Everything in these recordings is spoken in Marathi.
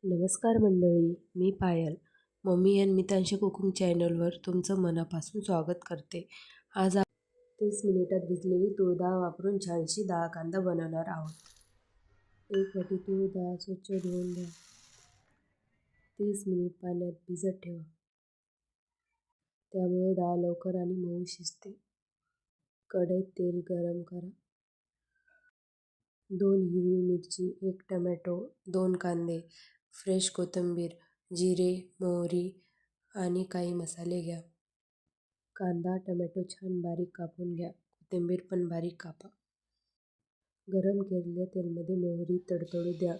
नमस्कार मंडळी, मी पायल. मम्मी अँड मितांशी कुकिंग चॅनलवर तुमचं मनापासून स्वागत करते. आज 30 मिनिटात भिजलेली तूर डाळ वापरून छानशी डाळ कांदा बनवणार आहोत. 1 वाटी तूर डाळ स्वच्छ धुवून घ्या. 30 मिनिट पाण्यात भिजत ठेवा. त्यामुळे डाळ लवकर आणि मऊ शिजते. कढईत तेल गरम करा. 2 हिरवी मिरची, 1 टोमॅटो, 2 कांदे, फ्रेश कोथिंबीर, जिरे, मोहरी आणि काही मसाले घ्या. कांदा, टोमॅटो छान बारीक कापून घ्या. कोथिंबीर पण बारीक कापा. गरम केलेल्या तेलामध्ये मोहरी तडतडू द्या.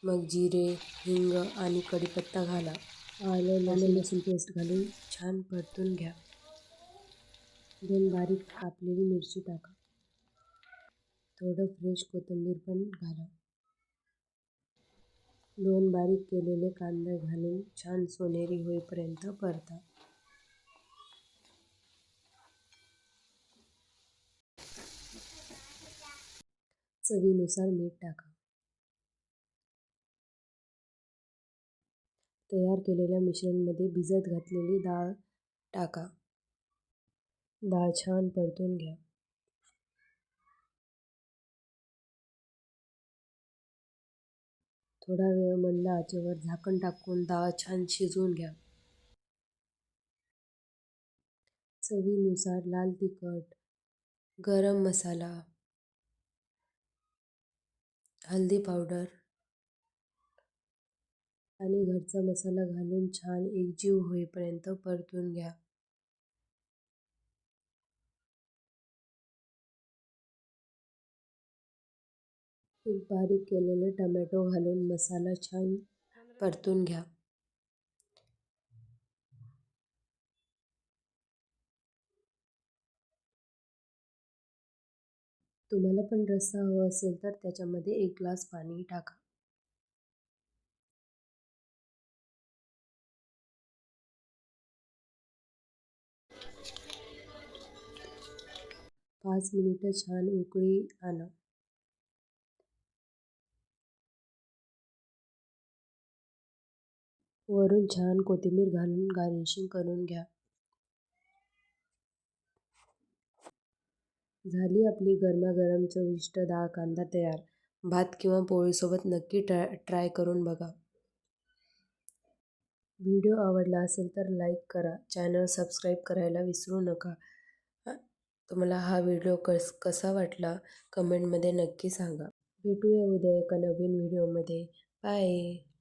मग जिरे, हिंग आणि कढीपत्ता घाला. आलं लसूण पेस्ट घालून छान परतून घ्या. 2 बारीक कापलेली मिरची टाका. थोडं फ्रेश कोथिंबीर पण घाला. 2 बारीक केलेले कांदे घालून छान सोनेरी होईपर्यंत परता. चवीनुसार मीठ टाका. तयार केलेल्या मिश्रणमध्ये भिजत घातलेली डाळ टाका. डाळ छान परतून घ्या. थोडा वेळ मंद आचेवर झाकण टाकून डाळ छान शिजवून घ्या. चवीनुसार लाल तिखट, गरम मसाला, हळदी पावडर आणि घरचा मसाला घालून छान एकजीव होईपर्यंत परतून घ्या. एक बारीक केलेले टोमॅटो घालून मसाला छान परतून घ्या. तुम्हाला पण रस्सा हवा असेल तर त्याच्यामध्ये 1 ग्लास पाणी टाका. 5 मिनिटं छान उकळी आणा. वरून छान कोथिंबीर घालून गार्निशिंग करून घ्या. झाली आपली गरमागरम चविष्ट डाळ कांदा तयार. भात किंवा पोळीसोबत नक्की ट्राय करून बघा. व्हिडिओ आवडला असेल तर लाईक करा. चॅनल सबस्क्राईब करायला विसरू नका. तुम्हाला हा व्हिडिओ कसा वाटला कमेंटमध्ये नक्की सांगा. भेटूया उद्या एका नवीन व्हिडिओमध्ये. बाय.